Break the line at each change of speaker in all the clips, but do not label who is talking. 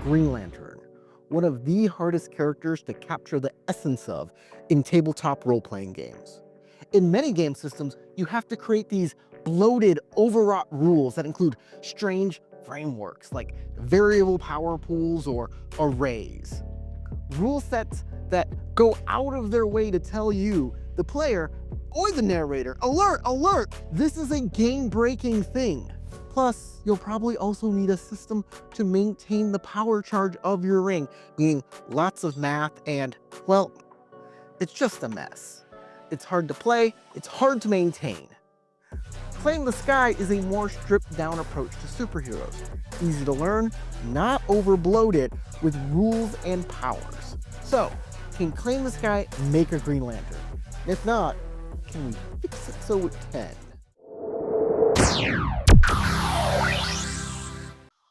Green Lantern, one of the hardest characters to capture the essence of in tabletop role-playing games. In many game systems, you have to create these bloated, overwrought rules that include strange frameworks like variable power pools or arrays. Rule sets that go out of their way to tell you, the player, or the narrator, alert, alert, this is a game-breaking thing. Plus, you'll probably also need a system to maintain the power charge of your ring, meaning lots of math and, well, it's just a mess. It's hard to play, it's hard to maintain. Claim the Sky is a more stripped down approach to superheroes. Easy to learn, not over-bloated, with rules and powers. So, can Claim the Sky make a Green Lantern? If not, can we fix it so it can?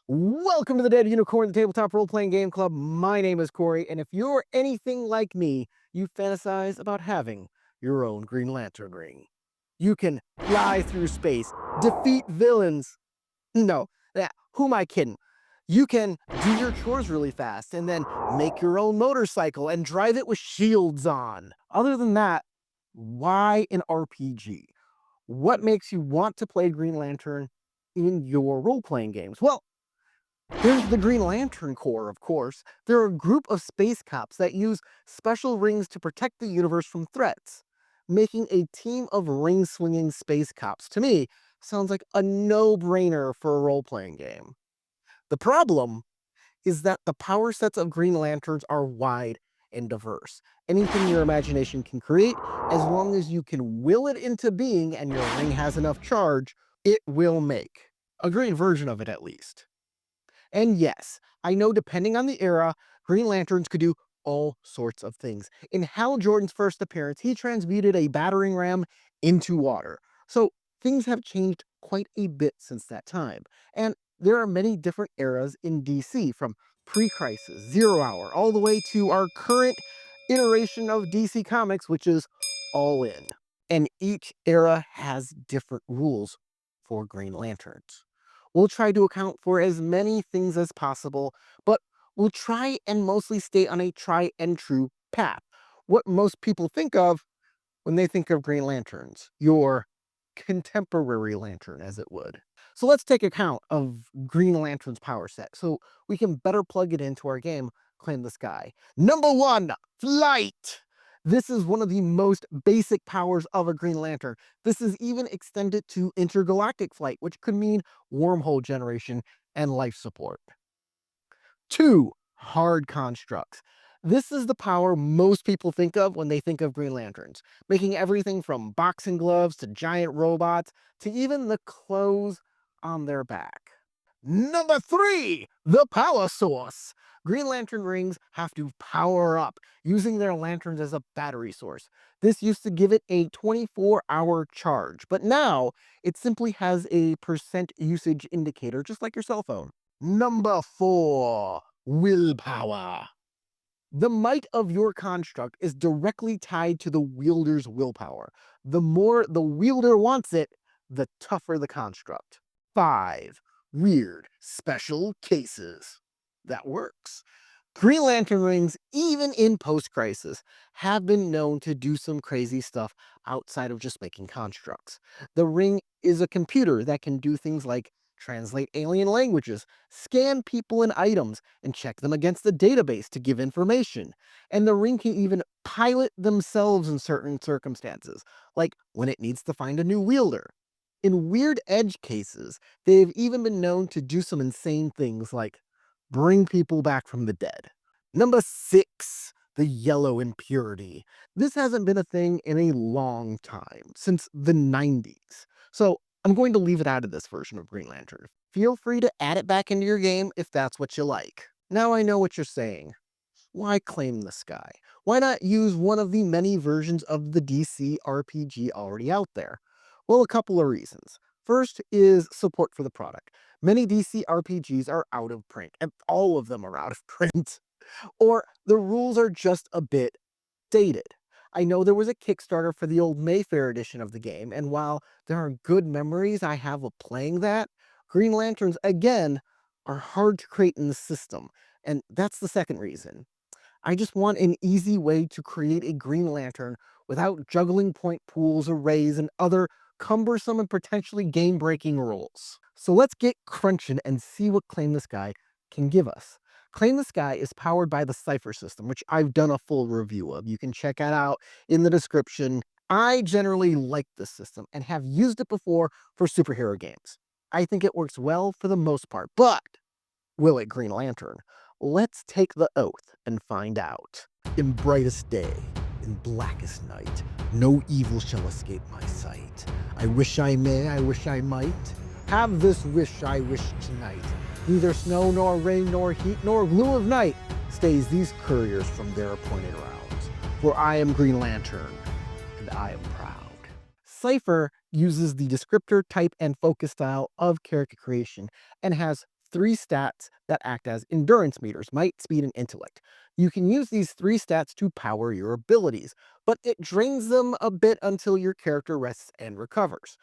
Welcome to the Dead Unicorn, the Tabletop Role-Playing Game Club. My name is Corey, and if you're anything like me, you fantasize about having your own Green Lantern ring. You can fly through space, defeat villains. No, who am I kidding? You can do your chores really fast and then make your own motorcycle and drive it with shields on. Other than that, why an RPG? What makes you want to play Green Lantern in your role-playing games? Well, there's the Green Lantern Corps, of course. They're a group of space cops that use special rings to protect the universe from threats. Making a team of ring-swinging space cops, to me, sounds like a no-brainer for a role-playing game. The problem is that the power sets of Green Lanterns are wide and diverse. Anything your imagination can create, as long as you can will it into being and your ring has enough charge, it will make. A green version of it, at least. And yes, I know depending on the era, Green Lanterns could do all sorts of things. In Hal Jordan's first appearance, he transmuted a battering ram into water. So things have changed quite a bit since that time. And there are many different eras in DC, from pre-Crisis, Zero Hour, all the way to our current iteration of DC Comics, which is All In. And each era has different rules for Green Lanterns. We'll try to account for as many things as possible, but we'll try and mostly stay on a try-and-true path. What most people think of when they think of Green Lanterns, your contemporary lantern, as it would. So let's take account of Green Lantern's power set so we can better plug it into our game, Claim the Sky. Number 1, flight! This is one of the most basic powers of a Green Lantern. This is even extended to intergalactic flight, which could mean wormhole generation and life support. 2, hard constructs. This is the power most people think of when they think of Green Lanterns, making everything from boxing gloves to giant robots to even the clothes on their back. Number 3, the power source. Green Lantern rings have to power up, using their lanterns as a battery source. This used to give it a 24-hour charge, but now it simply has a percent usage indicator, just like your cell phone. Number 4, willpower. The might of your construct is directly tied to the wielder's willpower. The more the wielder wants it, the tougher the construct. 5, weird special cases. That works. Green Lantern rings, even in post-crisis, have been known to do some crazy stuff outside of just making constructs. The ring is a computer that can do things like translate alien languages, scan people and items, and check them against the database to give information. And the ring can even pilot themselves in certain circumstances, like when it needs to find a new wielder. In weird edge cases, they've even been known to do some insane things like bring people back from the dead. Number 6, the yellow impurity. This hasn't been a thing in a long time, since the 90s. So I'm going to leave it out of this version of Green Lantern. Feel free to add it back into your game if that's what you like. Now I know what you're saying. Why Claim the Sky? Why not use one of the many versions of the DC RPG already out there? Well, a couple of reasons. First is support for the product. Many DC RPGs are out of print, and all of them are out of print. Or the rules are just a bit dated. I know there was a Kickstarter for the old Mayfair edition of the game, and while there are good memories I have of playing that, Green Lanterns, again, are hard to create in the system, and that's the second reason. I just want an easy way to create a Green Lantern without juggling point pools, arrays, and other cumbersome and potentially game-breaking rules. So let's get crunching and see what Claim the Sky can give us. Claim the Sky is powered by the Cypher system, which I've done a full review of. You can check it out in the description. I generally like this system and have used it before for superhero games. I think it works well for the most part, but will it Green Lantern? Let's take the oath and find out. In brightest day, in blackest night, no evil shall escape my sight. I wish I may, I wish I might. Have this wish I wish tonight. Neither snow nor rain nor heat nor gloom of night stays these couriers from their appointed rounds. For I am Green Lantern, and I am proud. Cypher uses the descriptor, type, and focus style of character creation and has 3 stats that act as endurance meters: might, speed, and intellect. You can use these 3 stats to power your abilities, but it drains them a bit until your character rests and recovers.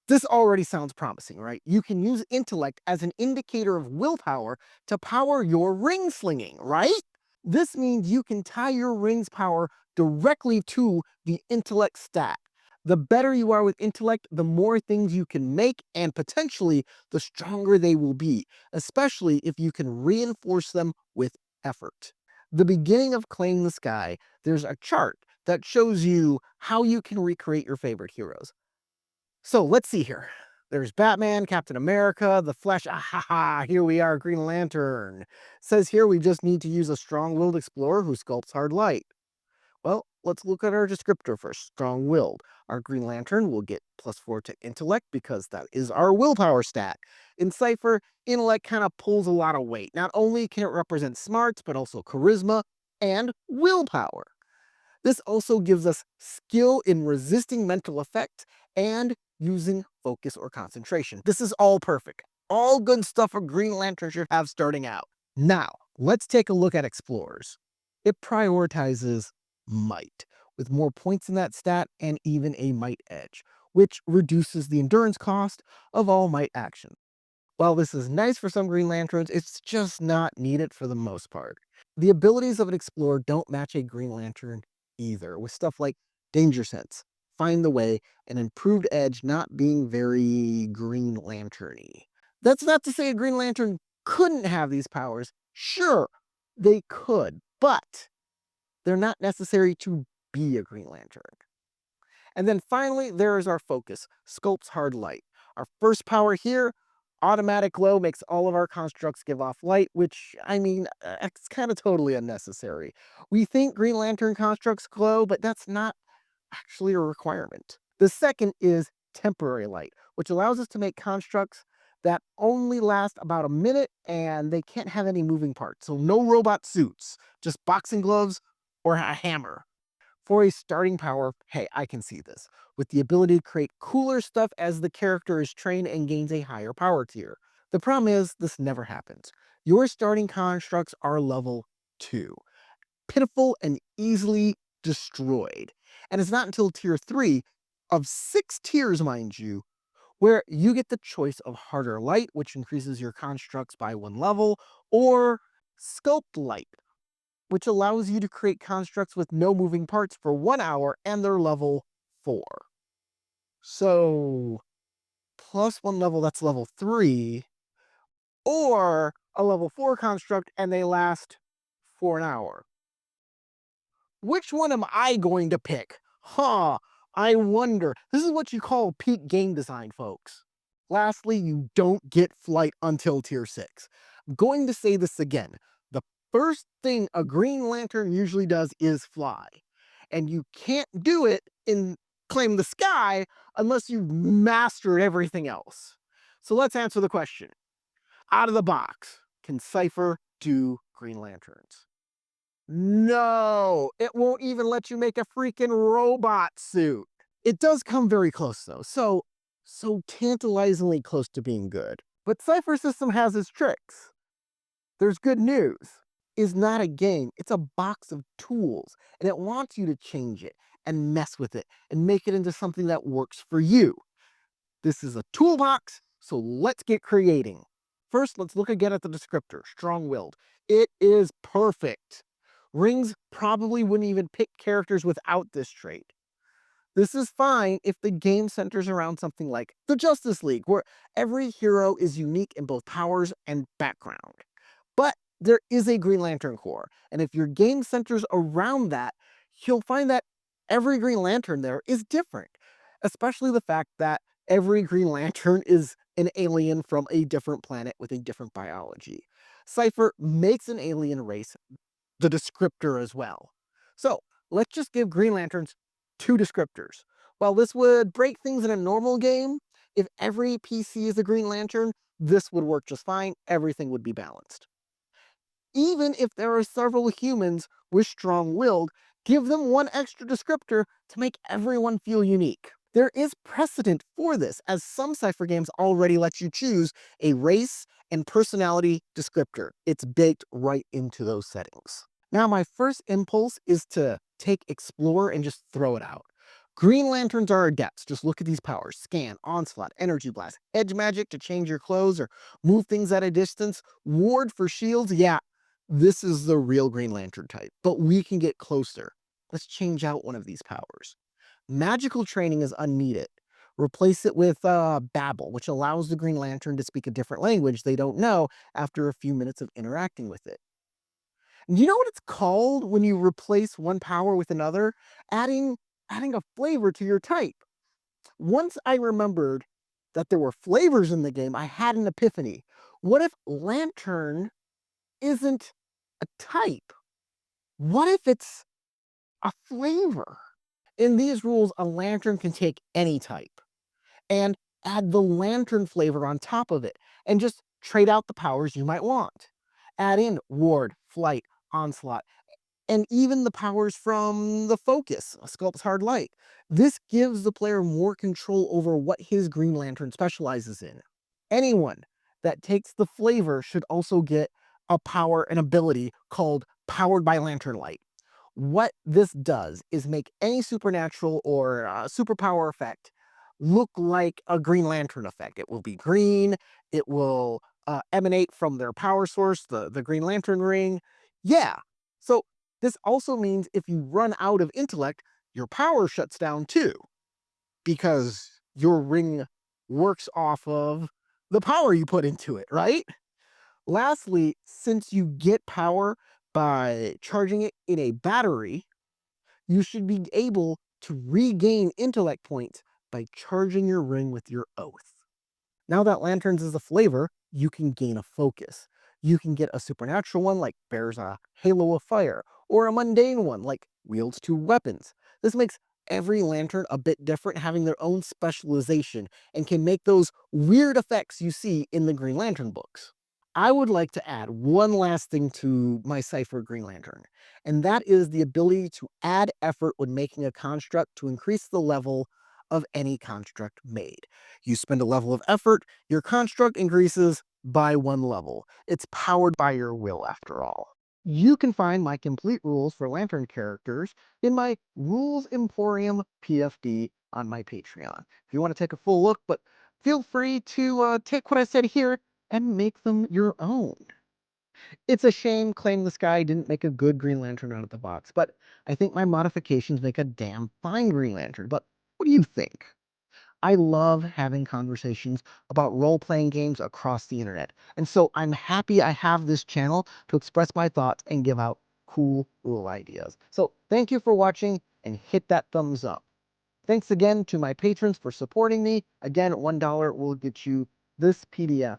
This already sounds promising, right? You can use intellect as an indicator of willpower to power your ring slinging, right? This means you can tie your ring's power directly to the intellect stat. The better you are with intellect, the more things you can make, and potentially the stronger they will be, especially if you can reinforce them with effort. The beginning of Claim the Sky, there's a chart that shows you how you can recreate your favorite heroes. So let's see here. There's Batman, Captain America, The Flash. Ah ha ha, here we are, Green Lantern. Says here we just need to use a strong-willed explorer who sculpts hard light. Well, let's look at our descriptor first. Strong-willed. Our Green Lantern will get +4 to intellect because that is our willpower stat. In Cypher, intellect kind of pulls a lot of weight. Not only can it represent smarts, but also charisma and willpower. This also gives us skill in resisting mental effects and using focus or concentration. This is all perfect. All good stuff a Green Lantern should have starting out. Now, let's take a look at Explorers. It prioritizes might, with more points in that stat and even a might edge, which reduces the endurance cost of all might actions. While this is nice for some Green Lanterns, it's just not needed for the most part. The abilities of an Explorer don't match a Green Lantern either, with stuff like Danger Sense, Find the Way, and Improved Edge not being very Green Lantern-y. That's not to say a Green Lantern couldn't have these powers. Sure, they could, but they're not necessary to be a Green Lantern. And then finally, there is our focus, Sculpt's Hard Light. Our first power here, automatic glow, makes all of our constructs give off light, which, I mean, it's kind of totally unnecessary. We think Green Lantern constructs glow, but that's not actually a requirement. The second is temporary light, which allows us to make constructs that only last about a minute and they can't have any moving parts. So no robot suits, just boxing gloves or a hammer. For a starting power, hey, I can see this, with the ability to create cooler stuff as the character is trained and gains a higher power tier. The problem is, this never happens. Your starting constructs are level 2, pitiful and easily destroyed. And it's not until tier 3, of 6 tiers, mind you, where you get the choice of harder light, which increases your constructs by 1 level, or sculpt light, which allows you to create constructs with no moving parts for 1 hour and they're level 4. So, plus 1 level, that's level 3, or a level 4 construct and they last for an hour. Which one am I going to pick? Huh, I wonder. This is what you call peak game design, folks. Lastly, you don't get flight until tier 6. I'm going to say this again. The first thing a Green Lantern usually does is fly. And you can't do it in Claim the Sky unless you've mastered everything else. So let's answer the question. Out of the box, can Cypher do Green Lanterns? No, it won't even let you make a freaking robot suit. It does come very close though, so tantalizingly close to being good. But Cypher System has its tricks. There's good news. It's not a game, it's a box of tools, and it wants you to change it and mess with it and make it into something that works for you. This is a toolbox, so let's get creating. First, let's look again at the descriptor, strong-willed. It is perfect. Rings probably wouldn't even pick characters without this trait. This is fine if the game centers around something like the Justice League, where every hero is unique in both powers and background. But there is a Green Lantern Corps, and if your game centers around that, you'll find that every Green Lantern there is different, especially the fact that every Green Lantern is an alien from a different planet with a different biology. Cypher makes an alien race the descriptor as well. So let's just give Green Lanterns two descriptors. While this would break things in a normal game, if every PC is a Green Lantern, this would work just fine. Everything would be balanced. Even if there are several humans with strong-willed, give them one extra descriptor to make everyone feel unique. There is precedent for this, as some Cypher games already let you choose a race and personality descriptor. It's baked right into those settings. Now, my first impulse is to take Explore and just throw it out. Green Lanterns are adepts. Just look at these powers. Scan, Onslaught, Energy Blast, Edge Magic to change your clothes or move things at a distance, Ward for shields. Yeah, this is the real Green Lantern type, but we can get closer. Let's change out one of these powers. Magical training is unneeded. Replace it with Babble, which allows the Green Lantern to speak a different language they don't know after a few minutes of interacting with it. Do you know what it's called when you replace one power with another? Adding a flavor to your type. Once I remembered that there were flavors in the game, I had an epiphany. What if Lantern isn't a type? What if it's a flavor? In these rules, a lantern can take any type and add the lantern flavor on top of it and just trade out the powers you might want. Add in Ward, Flight, Onslaught, and even the powers from the Focus, Sculpt's Hard Light. This gives the player more control over what his Green Lantern specializes in. Anyone that takes the flavor should also get a power and ability called Powered by Lantern Light. What this does is make any supernatural or superpower effect look like a Green Lantern effect. It will be green, it will emanate from their power source, the Green Lantern ring. Yeah, so this also means if you run out of intellect, your power shuts down too, because your ring works off of the power you put into it, right? Lastly, since you get power by charging it in a battery, you should be able to regain intellect points by charging your ring with your oath. Now that Lanterns is a flavor, you can gain a focus. You can get a supernatural one like bears a halo of fire, or a mundane one like wields two weapons. This makes every lantern a bit different, having their own specialization, and can make those weird effects you see in the Green Lantern books. I would like to add one last thing to my Cypher Green Lantern, and that is the ability to add effort when making a construct to increase the level of any construct made. You spend a level of effort, your construct increases by one level. It's powered by your will, after all. You can find my complete rules for Lantern characters in my Rules Emporium PFD on my Patreon. If you want to take a full look, but feel free to take what I said here and make them your own. It's a shame Claim the Sky didn't make a good Green Lantern out of the box, but I think my modifications make a damn fine Green Lantern. But what do you think? I love having conversations about role-playing games across the internet, and so I'm happy I have this channel to express my thoughts and give out cool rule ideas. So thank you for watching, and hit that thumbs up. Thanks again to my patrons for supporting me. Again, $1 will get you this PDF.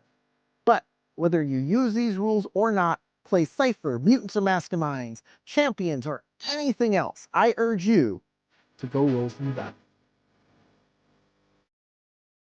But whether you use these rules or not, play Cypher, Mutants or Masterminds, Champions, or anything else, I urge you to go roll some dice.